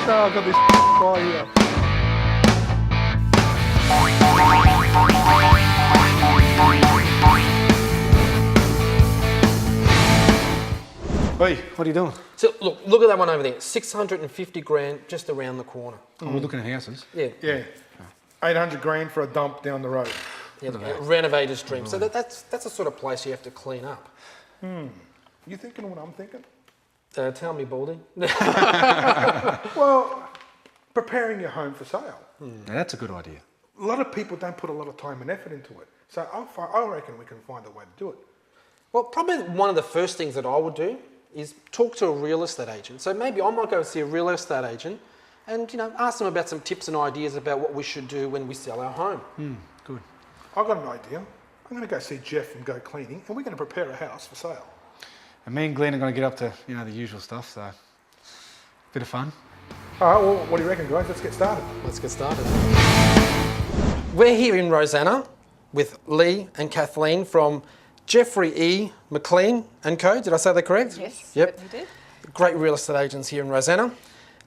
No, I've got this guy here. Hey, what are you doing? So look at that one over there. 650 grand just around the corner. Oh, we're looking at houses. Yeah. Yeah. 800 grand for a dump down the road. Yeah, renovator's dream. So that's the sort of place you have to clean up. You thinking what I'm thinking? Tell me, Baldy. Well, preparing your home for sale. Now that's a good idea. A lot of people don't put a lot of time and effort into it. So I reckon we can find a way to do it. Well, probably one of the first things that I would do is talk to a real estate agent. So maybe I might go and see a real estate agent and, you know, ask them about some tips and ideas about what we should do when we sell our home. Good. I've got an idea. I'm going to go see Geoff from Go Cleaning, and we're going to prepare a house for sale. And me and Glenn are going to get up to, you know, the usual stuff, so bit of fun. All right, well, what do you reckon, guys? Let's get started. Let's get started. We're here in Rosanna with Lee and Kathleen from Jeffrey E. Mclean Co. Did I say that correct? Yes, Yep. you did. Great real estate agents here in Rosanna.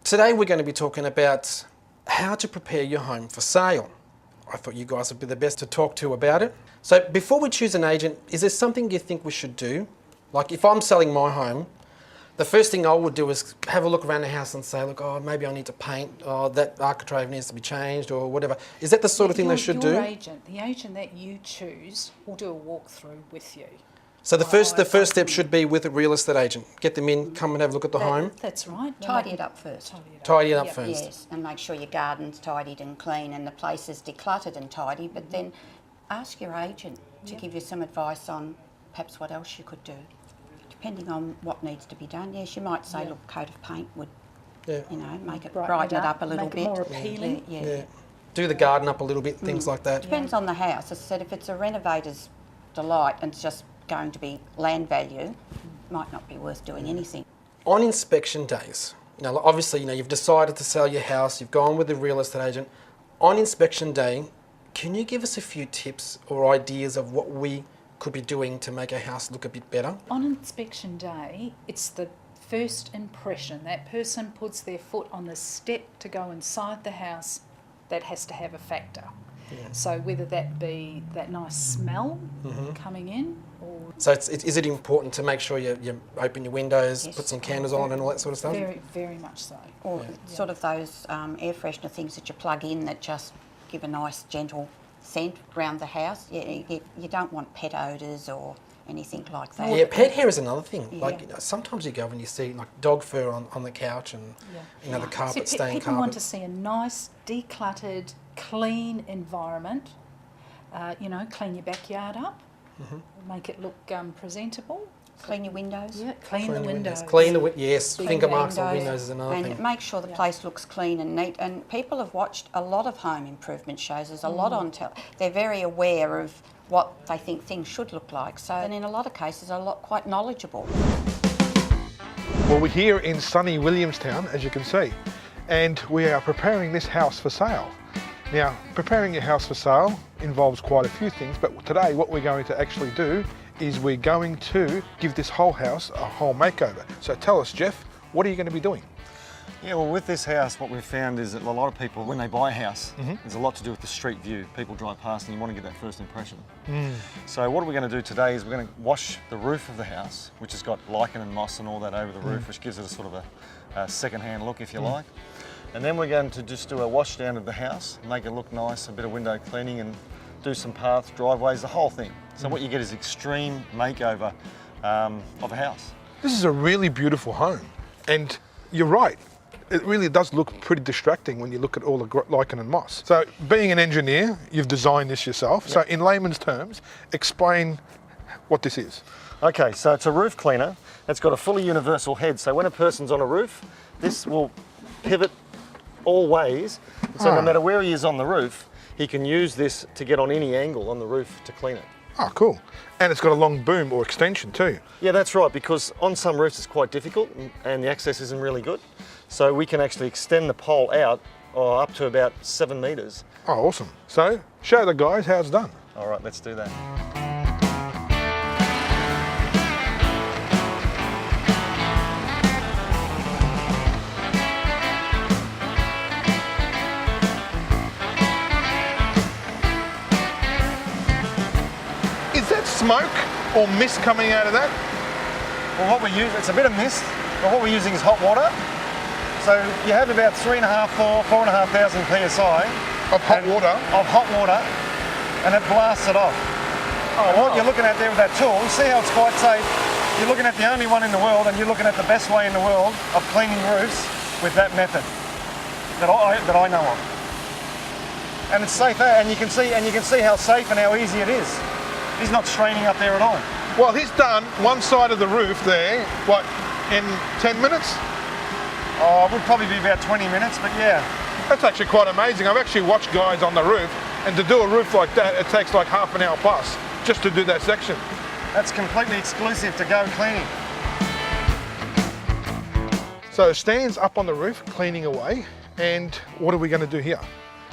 Today we're going to be talking about how to prepare your home for sale. I thought you guys would be the best to talk to about it. So before we choose an agent, is there something you think we should do? Like if I'm selling my home, the first thing I would do is have a look around the house and say, look, oh, maybe I need to paint, or that architrave needs to be changed, or whatever. Is that the sort of thing they should do? The agent that you choose will do a walkthrough with you. So the first step should be with a real estate agent. Get them in, come and have a look at the home. That's right. Tidy it up first. Tidy it up Yep. first. Yes, and make sure your garden's tidied and clean and the place is decluttered and tidy, but then ask your agent to give you some advice on perhaps what else you could do, depending on what needs to be done. Yes, you might say, look, coat of paint would, you know, make it brighten it up a little make bit. it more appealing. Yeah. Do the garden up a little bit, things like that. Depends on the house. As I said, if it's a renovator's delight and it's just going to be land value, might not be worth doing anything. On inspection days, now obviously, you know, you've decided to sell your house, you've gone with the real estate agent. On inspection day, can you give us a few tips or ideas of what we could be doing to make our house look a bit better? On inspection day, it's the first impression. That person puts their foot on the step to go inside the house, that has to have a factor. Yeah. So whether that be that nice smell coming in, or So is it important to make sure you open your windows, Yes. put some candles on and all that sort of stuff? very, very much so. Or sort of those air freshener things that you plug in that just give a nice gentle scent around the house. You don't want pet odours or anything like that. Yeah, pet hair is another thing. Yeah. Like, you know, sometimes you go and you see like dog fur on the couch and you know the carpet, See, stained people want carpet. to see a nice, decluttered, clean environment. You know, clean your backyard up, make it look presentable. Clean your windows. Yeah, clean the windows. Clean the yes, Clean finger the marks on windows, windows is another and thing. make sure the place looks clean and neat. And people have watched a lot of home improvement shows. There's a lot on they're very aware of what they think things should look like. So, and in a lot of cases, are quite knowledgeable. Well, we're here in sunny Williamstown, as you can see, and we are preparing this house for sale. Now, preparing your house for sale involves quite a few things, but today what we're going to actually do is we're going to give this whole house a whole makeover. So tell us, Geoff, what are you going to be doing? Yeah, well, with this house, what we've found is that a lot of people, when they buy a house, there's a lot to do with the street view. People drive past and you want to get that first impression. So what we're going to do today is we're going to wash the roof of the house, which has got lichen and moss and all that over the roof, which gives it a sort of a second-hand look, if you like. And then we're going to just do a wash down of the house, make it look nice, a bit of window cleaning and do some paths, driveways, the whole thing. So what you get is extreme makeover of a house. This is a really beautiful home, and you're right. It really does look pretty distracting when you look at all the lichen and moss. So being an engineer, you've designed this yourself. Yep. So in layman's terms, explain what this is. Okay, so it's a roof cleaner. It's got a fully universal head. So when a person's on a roof, this will pivot all ways. So no matter where he is on the roof, he can use this to get on any angle on the roof to clean it. Oh, cool. And it's got a long boom or extension too. Yeah, that's right, because on some roofs it's quite difficult and the access isn't really good. So we can actually extend the pole out up to about 7 metres. Oh, awesome. So show the guys how it's done. All right, let's do that. smoke or mist coming out of that? Well, what we use, it's a bit of mist, but what we're using is hot water. So you have about 4,500 PSI Of hot water? Of hot water, and it blasts it off. What you're looking at there with that tool, you see how it's quite safe. You're looking at the only one in the world, and you're looking at the best way in the world of cleaning roofs with that method that I know of. And it's safer, and you can see how safe and how easy it is. He's not straining up there at all. Well, he's done one side of the roof there, what, in 10 minutes? Oh, it would probably be about 20 minutes, but yeah. That's actually quite amazing. I've actually watched guys on the roof, and to do a roof like that, it takes like half an hour plus just to do that section. That's completely exclusive to Go Cleaning. So Stan's up on the roof cleaning away, and what are we going to do here?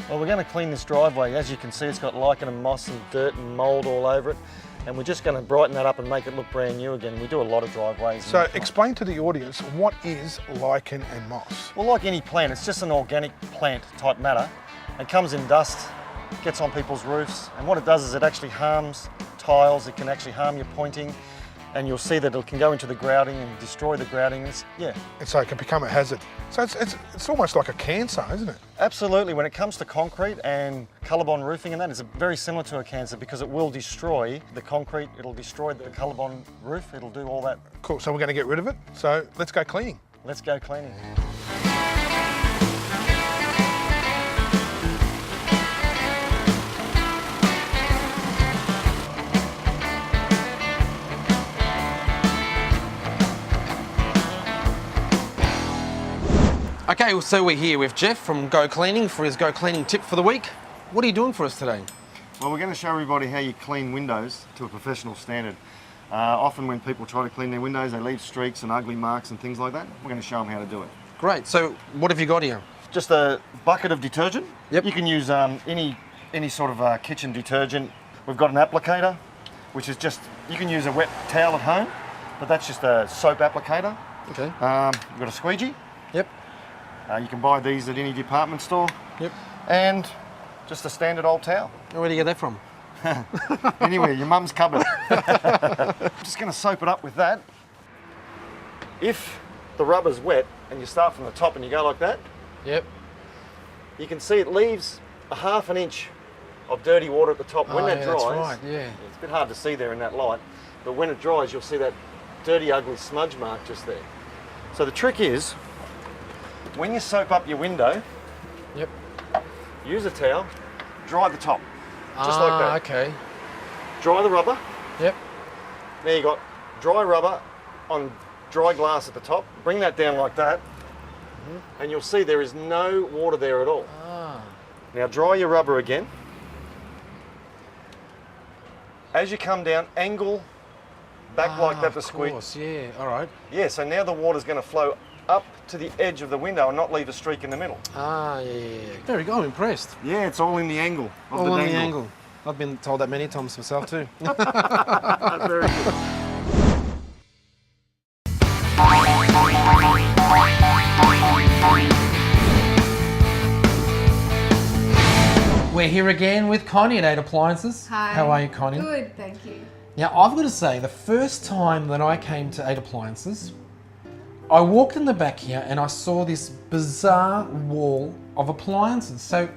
Well, we're going to clean this driveway. As you can see, it's got lichen and moss and dirt and mould all over it. And we're just going to brighten that up and make it look brand new again. We do a lot of driveways. So explain to the audience, what is lichen and moss? Well, like any plant, it's just an organic plant type matter. It comes in dust, gets on people's roofs, and what it does is it actually harms tiles. It can actually harm your pointing, and you'll see that it can go into the grouting and destroy the grouting. And so it can become a hazard. So it's almost like a cancer, isn't it? Absolutely. When it comes to concrete and Colorbond roofing and that, it's very similar to a cancer because it will destroy the concrete, it'll destroy the Colorbond roof, it'll do all that. Cool, so we're going to get rid of it. So let's go cleaning. Let's go cleaning. Okay, so we're here with Geoff from Go Cleaning for his Go Cleaning tip for the week. What are you doing for us today? Well, we're going to show everybody how you clean windows to a professional standard. Often when people try to clean their windows, they leave streaks and ugly marks and things like that. We're going to show them how to do it. Great, so what have you got here? Just a bucket of detergent. Yep. You can use any sort of kitchen detergent. We've got an applicator, which is just, you can use a wet towel at home, but that's just a soap applicator. Okay. We've got a squeegee. Yep. You can buy these at any department store. Yep. And just a standard old towel. Where do you get that from? Anywhere, your mum's cupboard. Just going to soap it up with that. If the rubber's wet and you start from the top and you go like that, Yep. you can see it leaves a ½ an inch of dirty water at the top. When that dries, that's right, yeah. it's a bit hard to see there in that light, but when it dries, you'll see that dirty, ugly smudge mark just there. So the trick is, when you soap up your window, Yep. use a towel, dry the top, just like that. Okay. Dry the rubber. Yep. Now you got dry rubber on dry glass at the top. Bring that down like that, and you'll see there is no water there at all. Now dry your rubber again. As you come down, angle back like that to squeeze. Of course, yeah, all right. Yeah, so now the water's going to flow up to the edge of the window and not leave a streak in the middle. Yeah. Very good, I'm impressed. Yeah, it's all in the angle of All the on the dangle. angle. I've been told that many times myself too. Very good. We're here again with Connie at 8 Appliances. Hi. How are you, Connie? Good, thank you. Now, I've got to say, the first time that I came to 8 Appliances, I walked in the back here and I saw this bizarre wall of appliances. So,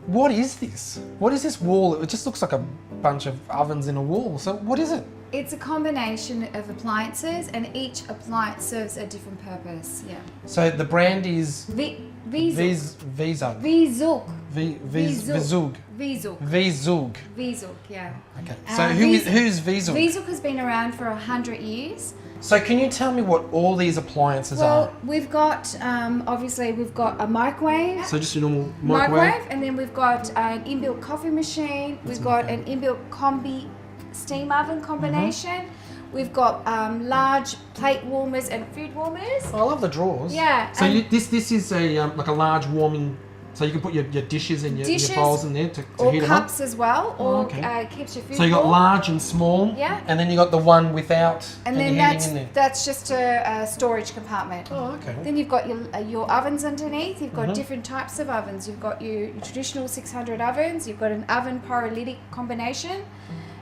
what is this? What is this wall? It just looks like a bunch of ovens in a wall. So, what is it? It's a combination of appliances, and each appliance serves a different purpose. Yeah. So, the brand is Vizug. Vizug. Vizug. Vizug. Vizug. Vizug. Vizug. Yeah. Okay. So, who's Vizug? Vizug has been around for 100 years. So, can you tell me what all these appliances Well, are? we've got obviously we've got a microwave. So, just a normal microwave? And then we've got an inbuilt coffee machine. We've got an inbuilt combi steam oven combination. We've got large plate warmers and food warmers. Oh, I love the drawers. Yeah, So and- this is a like a large warming, so you can put your dishes and your bowls in there to or heat them up. cups as well, Oh, or okay. keeps your food So you got warm. large and small. Yeah. And then you got the one without And any then heating in there. that's just a storage compartment. Oh, okay. Then you've got your ovens underneath. You've Mm-hmm. got different types of ovens. You've got your traditional 600 ovens. You've got an oven pyrolytic combination.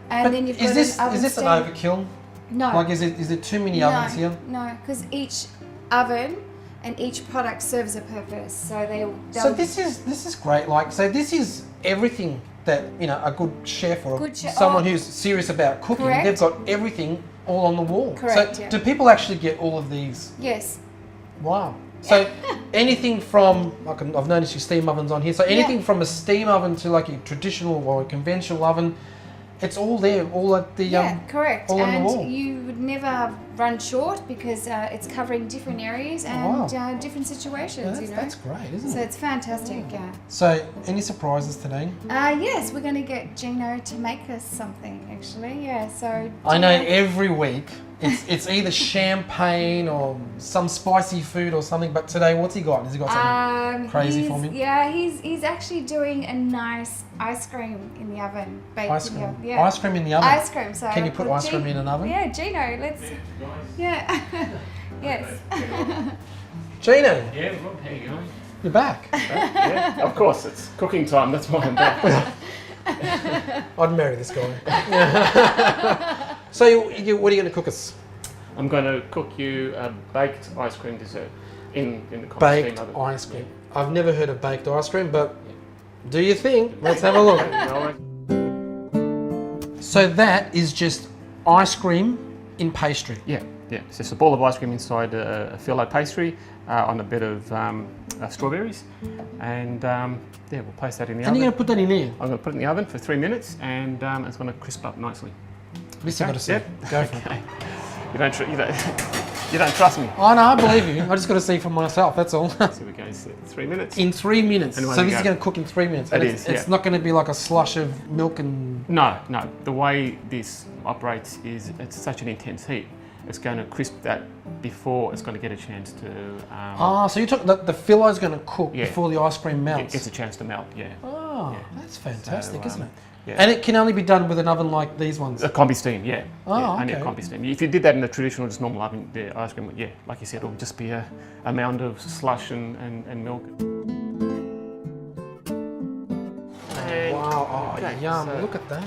And then you've got is this an oven is this an stand. overkill? No. Like, is it too many ovens here? No, because each oven and each product serves a purpose. So So this is great. Like, so this is everything that, you know, a good chef or Good chef- someone oh. who's serious about cooking, Correct. they've got everything all on the wall. Correct, So yeah. do people actually get all of these? Yes. Wow. So anything from, like, I've noticed your steam ovens on here. So anything from a steam oven to like a traditional or a conventional oven, it's all there, all at the Yeah, correct. all on And the wall. you would never run short because it's covering different areas and wow. different situations, you know. That's great, isn't So it? it's fantastic, yeah. So any surprises today? Yes, we're going to get Gino to make us something, actually. Yeah, so... I know Gino- every week it's either champagne or some spicy food or something, but today what's he got? Has he got something crazy for me? Yeah, he's actually doing a nice ice cream in the oven. Baked Ice in the cream. oven. Yeah. Ice cream in the oven? Ice cream. So Can you put ice cream in an oven? Yeah, Gino, let's... Yeah. Yes. Gino, Yeah, Rob, how you going? you're back. Yeah, of course, it's cooking time, that's why I'm back. I'd marry this guy. So what are you going to cook us? I'm going to cook you a baked ice cream dessert in the coffee Baked steam oven. ice cream. I've never heard of baked ice cream, but do your thing. Let's have a look. So that is just ice cream in pastry. Yeah, it's just a ball of ice cream inside a filo pastry on a bit of strawberries, and we'll place that in the And oven. you're going to put that in there? I'm going to put it in the oven for 3 minutes, and it's going to crisp up nicely. This I've got to see. Yep. Go for it. Okay. You don't trust me. Oh no, I believe you. I just got to see for myself, that's all. So we go 3 minutes. In 3 minutes. And away So we this is go. going to cook in 3 minutes. It And is, It's yeah. not going to be like a slush of milk and... No. The way this operates is it's such an intense heat. It's going to crisp that before it's going to get a chance to. So you took the filo is going to cook Yeah. before the ice cream It melts. gets a chance to melt. Yeah. Oh, Yeah. that's fantastic, So, isn't it? yeah. And it can only be done with an oven like these ones. A combi steam, yeah. Oh, yeah, only a okay. combi steam. If you did that in a traditional, just normal oven, the ice cream, yeah, like you said, it'll just be a mound of slush and milk. And Wow, oh, okay, yum, so- look at that.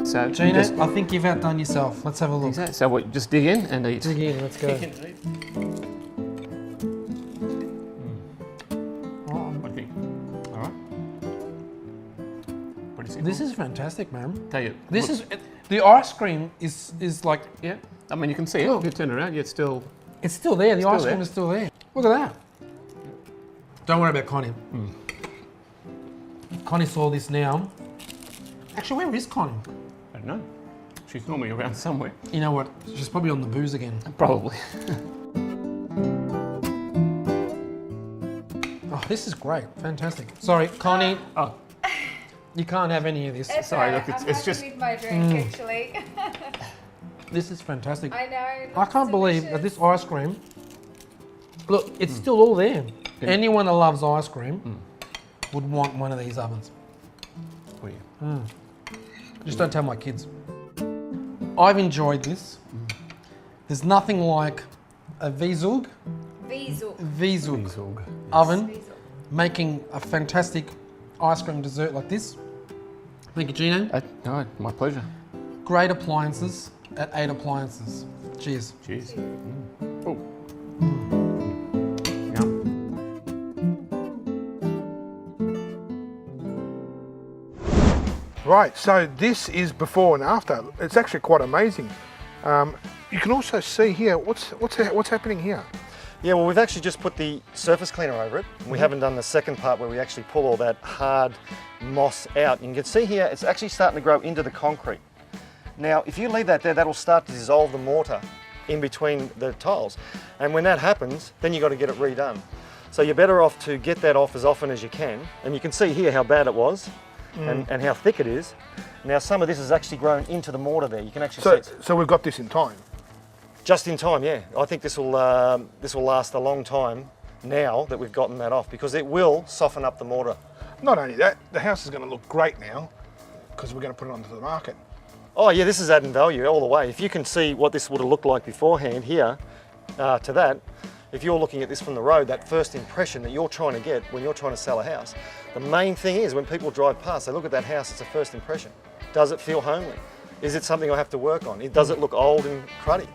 So, Gino, just, I think you've outdone yourself. Let's have a look. exactly. So what, just dig in and eat. Dig in, let's go. Dig in and eat. Oh, What do you think? All right. Pretty simple. this is fantastic, man. Tell you. This look, is, the ice cream is like, yeah. I mean, you can see it. Cool. If you turn around, yeah, it's still. it's still there. The Still ice cream there. is still there. Look at that. Don't worry about Connie. Connie saw this now. Actually, where is Connie? I don't know. She's normally around somewhere. You know what? She's probably on the booze again. Probably. Oh, this is great. Fantastic. Sorry, Connie. Oh, You can't have any of this. sorry. Look, it's just. with my drink, actually. This is fantastic. I know. I can't believe that this ice cream, look, it's still all there. Anyone that loves ice cream would want one of these ovens. Oh, yeah. Just don't tell my kids. I've enjoyed this. There's nothing like a Wiesel oven making a fantastic ice cream dessert like this. Thank you, Gino. No, my pleasure. Great appliances at 8 appliances. Cheers. Cheers. Oh. Yum. Right, so this is before and after. It's actually quite amazing. You can also see here, what's happening here? Yeah, well, we've actually just put the surface cleaner over it. We haven't done the second part where we actually pull all that hard moss out. You can see here, it's actually starting to grow into the concrete. Now, if you leave that there, that'll start to dissolve the mortar in between the tiles. And when that happens, then you've got to get it redone. So you're better off to get that off as often as you can. And you can see here how bad it was and how thick it is. Now, some of this has actually grown into the mortar there. You can actually see it. So we've got this in time. Just in time, yeah. I think this will last a long time now that we've gotten that off, because it will soften up the mortar. Not only that, the house is going to look great now because we're going to put it onto the market. Oh yeah, this is adding value all the way. If you can see what this would have looked like beforehand here, to that, if you're looking at this from the road, that first impression that you're trying to get when you're trying to sell a house, the main thing is when people drive past, they look at that house, it's a first impression. Does it feel homely? Is it something I have to work on? Does it look old and cruddy?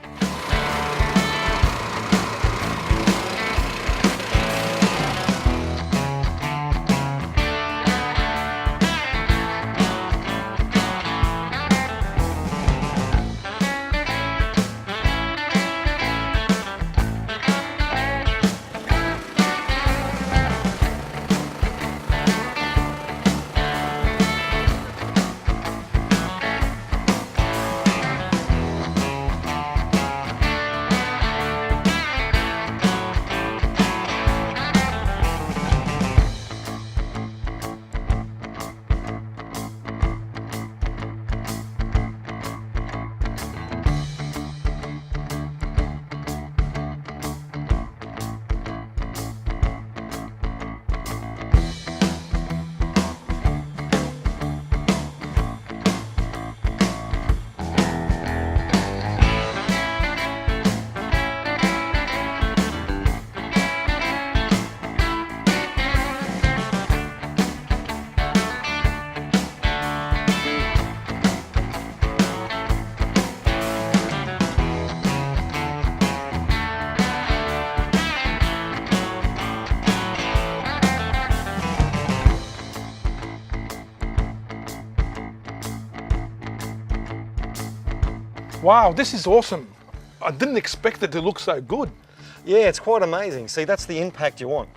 Wow, this is awesome. I didn't expect it to look so good. Yeah, it's quite amazing. See, that's the impact you want.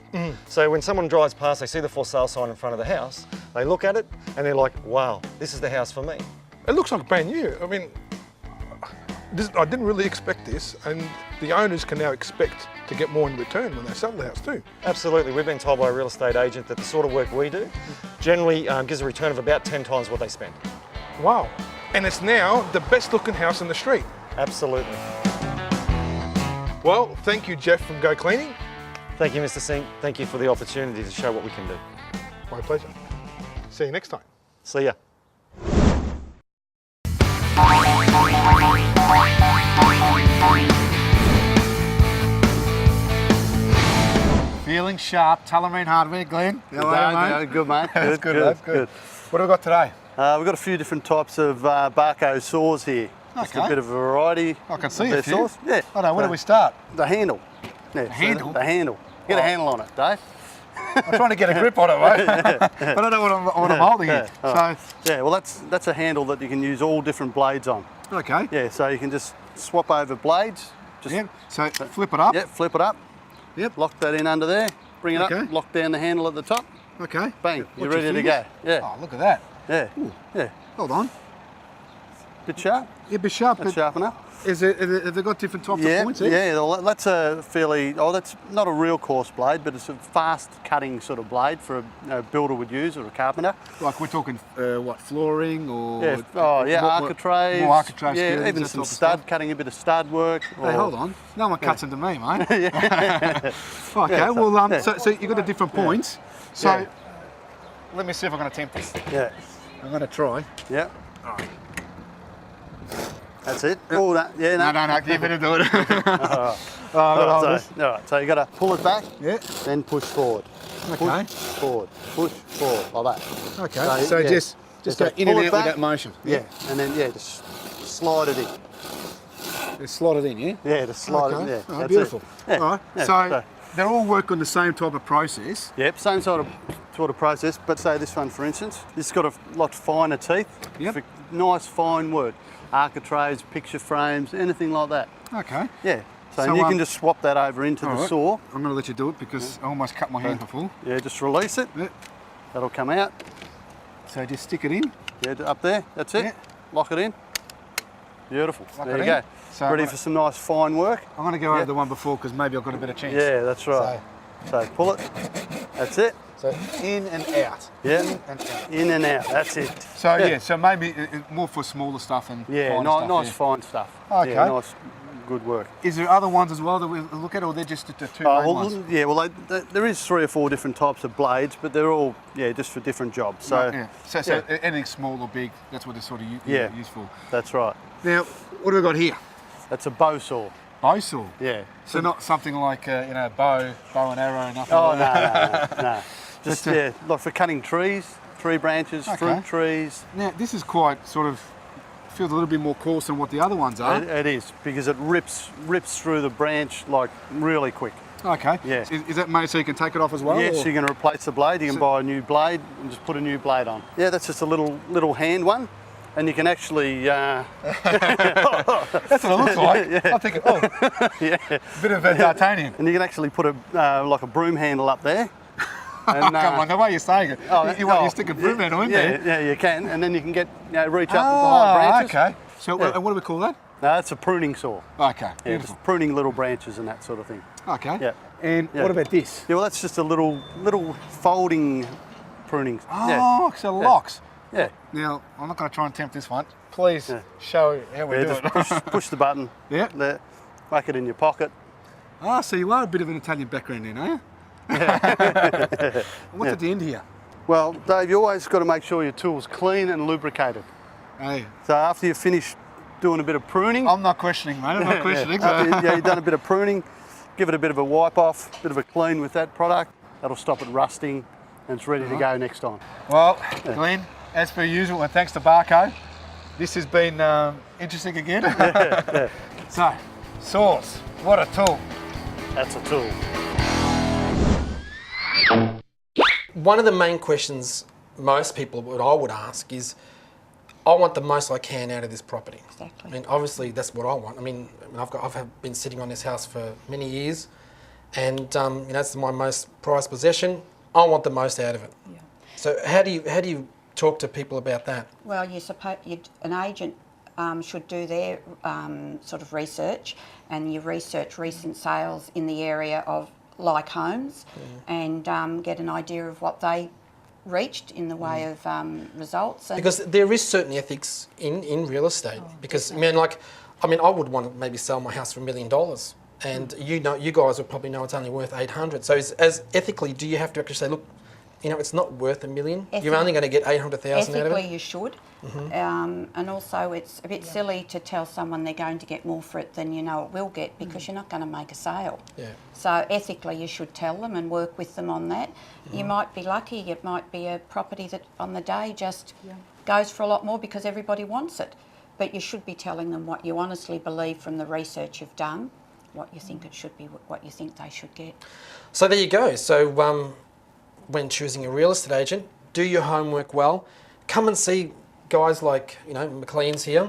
So when someone drives past, they see the for sale sign in front of the house, they look at it and they're like, wow, this is the house for me. It looks like brand new. I mean, I didn't really expect this, and the owners can now expect to get more in return when they sell the house too. Absolutely. We've been told by a real estate agent that the sort of work we do generally gives a return of about 10 times what they spend. Wow. And it's now the best looking house in the street. Absolutely. Well, thank you, Geoff from Go Cleaning. Thank you, Mr. Sink. Thank you for the opportunity to show what we can do. My pleasure. See you next time. See ya. Feeling sharp, Tullamarine Hardware, Glenn. How are you, mate? Good, mate. That's good, that's good. What have we got today? We've got a few different types of Barco saws here. Just a Okay. bit of a variety. I can see of a their few. saws. Yeah. I know, where do we start? The handle. Yeah, the handle? The handle. Get a handle on it, Dave. I'm trying to get a grip on it, mate. I don't know what I'm holding here. Alright. Yeah, well that's a handle that you can use all different blades on. So, okay. Yeah, so you can just swap over blades. Just Yep. So flip it up. Yeah, flip it up. Yep. Lock that in under there. Bring it Okay. up. Lock down the handle at the top. Okay. Bang. You're Watch your ready to go. fingers. Yeah. Oh, look at that. Yeah. Ooh. Yeah. Hold on. Bit sharp. It'd be sharp. That's But sharp enough. have they got different types of points here? Yeah, well, that's a fairly, that's not a real coarse blade, but it's a fast cutting sort of blade for a builder would use, or a carpenter. Like we're talking, what, flooring or? Yeah, architraves. More architraves. Yeah, skillings, even that some type of stud, stuff. cutting a bit of stud work. Hey, hold on. No one cuts into me, mate. Okay, well, so you've got the different points. So, Yeah. let me see if I'm going to attempt this. Yeah, I'm going to try. yeah. That's it. Oh, that, yeah, No, you better do it. All right, so you got to pull it back, Yeah. then push forward. Okay. Push forward, like that. Okay. So yeah. just Yeah, go in and pull out it with back. that motion. Yeah, and then, just slide it in. Just slot it in, yeah? Yeah, just slide it in, yeah. Oh, That's beautiful. it. Yeah. All right. Yeah, So they're all work on the same type of process. Yep, same sort of process, but say this one, for instance, it's got a lot finer teeth. Yep. For nice fine work. Architraves, picture frames, anything like that. Okay. Yeah. So, So, you can just swap that over into All the right. saw. I'm going to let you do it because I almost cut my hand before. Yeah, just release it. Yeah. That'll come out. So just stick it in. Yeah, up there. That's it. Yeah. Lock it in. Beautiful. Lock there it you in. go. So Ready I'm for some nice fine work. going to go over Yeah. the one before because maybe I've got a better chance. Yeah, that's right. So pull it. That's it. So in and out. Yeah. In and out. In and out. That's it. So yeah, so maybe more for smaller stuff and Yeah, finer nice, stuff, nice yeah. fine stuff. Okay. Yeah, nice, good work. Is there other ones as well that we look at, or they're just the two main Well, ones? yeah, well, there is 3 or 4 different types of blades, but they're all, just for different jobs. So, Right, yeah. So yeah. anything small or big, that's what they're sort of Yeah. used for. That's right. Now, what have we got here? That's a bow saw. Bow saw. Yeah. So not something like you know, bow and arrow, nothing. Oh, like that. no. Just, But, yeah, like for cutting trees, tree branches, Okay. fruit trees. Now this is quite sort of feels a little bit more coarse than what the other ones are. It is, because it rips through the branch like really quick. Okay. Yeah. Is that made so you can take it off as well? Yes, or- you can replace the blade. You can buy a new blade and just put a new blade on. Yeah, that's just a little hand one, and you can actually. That's what it looks like. Yeah. I'm thinking, oh, Yeah. a bit of D'Artagnan. And you can actually put a like a broom handle up there. And, Come on, the way you're saying it. You stick a broom handle in there. Yeah, you can, and then you can get reach up with the high branches. Okay. So Yeah. and what do we call that? No, it's a pruning saw. Okay. Yeah, Beautiful. just pruning little branches and that sort of thing. Okay. Yeah. And Yeah. what about this? Yeah, well, that's just a little folding pruning. Oh, so locks. Yeah. Now, I'm not going to try and tempt this one. Please show how we Yeah, do just it. push the button. Yeah. There, whack it in your pocket. Ah, so you are a bit of an Italian background then, are you? What's at the end here? Well, Dave, you always got to make sure your tool's clean and lubricated. Hey, So after you finish doing a bit of pruning, I'm not questioning, mate. I'm not questioning. after you've done a bit of pruning, give it a bit of a wipe off, a bit of a clean with that product. That'll stop it rusting, and it's ready to go next time. Well, Glenn, as per usual, and thanks to Barco, this has been interesting again. So, saws, what a tool. That's a tool. One of the main questions most people, what I would ask is, I want the most I can out of this property. Exactly. I mean, obviously that's what I want. I mean, I've been sitting on this house for many years, and you know, it's my most prized possession. I want the most out of it. Yeah. So how do you talk to people about that? Well, an agent should do their sort of research, and you research recent sales in the area of like homes, and get an idea of what they reached in the way of results. And Because there is certain ethics in real estate. Because I would want to maybe sell my house for $1 million, and you guys would probably know it's only worth 800. So as ethically, do you have to actually say, look, you know, it's not worth $1 million. You're only going to get 800,000 out of it. ethically, you should. And also, it's a bit silly to tell someone they're going to get more for it than you know it will get, because you're not going to make a sale. Yeah. So ethically, you should tell them and work with them on that. You might be lucky. It might be a property that on the day just goes for a lot more because everybody wants it. But you should be telling them what you honestly believe from the research you've done, what you think it should be, what you think they should get. So there you go. So when choosing a real estate agent, do your homework well. Come and see guys like, you know, Mclean's here.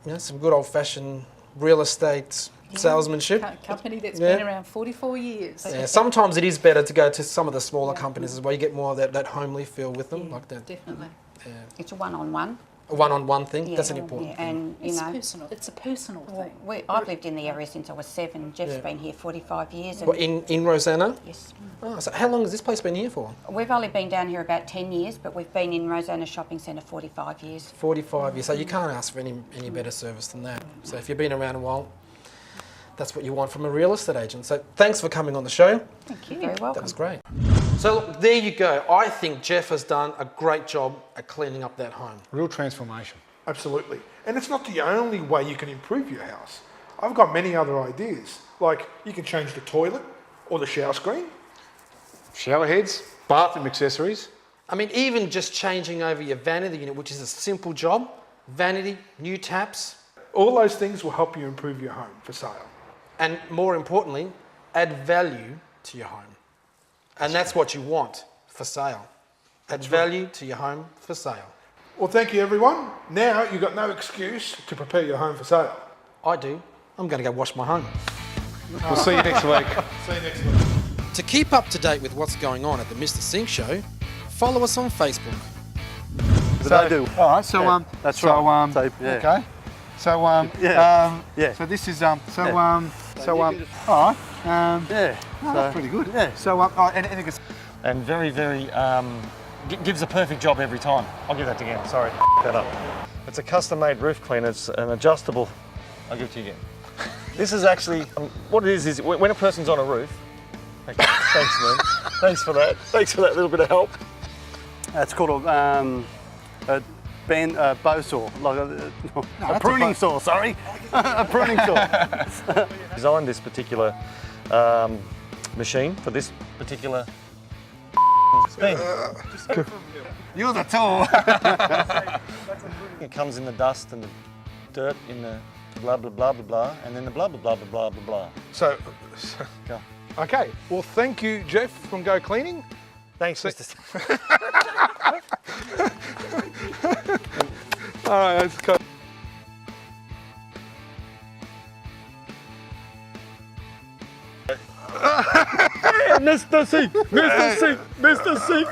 You know, some good old-fashioned real estate salesmanship. Company that's Yeah. been around 44 years. Yeah, sometimes it is better to go to some of the smaller companies as well. You get more of that homely feel with them, like that. Definitely. It's a one-on-one. A one-on-one thing. That's an important thing. And you It's know, personal. It's a personal thing. I've lived in the area since I was 7. Jeff's Yeah. been here 45 years. And What, in Rosanna? yes. Oh, so how long has this place been here for? We've only been down here about 10 years, but we've been in Rosanna Shopping Centre 45 years. 45 years. So you can't ask for any better service than that. So if you've been around a while, that's what you want from a real estate agent. So thanks for coming on the show. Thank you. Very welcome. That was great. So look, there you go. I think Jeff has done a great job at cleaning up that home. Real transformation. Absolutely. And it's not the only way you can improve your house. I've got many other ideas. Like you can change the toilet or the shower screen. Shower heads, bathroom accessories. I mean, even just changing over your vanity unit, which is a simple job, vanity, new taps, All those things will help you improve your home for sale. and more importantly, add value to your home. And that's what you want for sale. Add value to your home for sale. Well, thank you everyone. Now you've got no excuse to prepare your home for sale. I do. I'm going to go wash my home. We'll see you next week. See you next week. To keep up to date with what's going on at the Mr. Sink Show, follow us on Facebook. But they do. All right. So Yeah, that's so, right. So, yeah. Okay. So Yeah. So this is Yeah. all right. Yeah. That's pretty good. Yeah. So and it gets And very, very, gives a perfect job every time. I'll give that again, sorry, that up. It's a custom-made roof cleaner, it's an adjustable, I'll give it to you again. This is actually, what it is when a person's on a roof, okay, thanks man, thanks for that little bit of help. It's called a bow saw, like a pruning saw. Sorry, a pruning saw. Designed this particular machine for this particular thing. You're the tool. It comes in the dust and the dirt in the blah blah blah blah blah, and then the blah blah blah blah blah blah blah. So, Go. okay. Well, thank you, Geoff from Go Cleaning. Thanks, Mr. All right, let's go. Mr. Sink, Mr. Sink, Mr. Sink.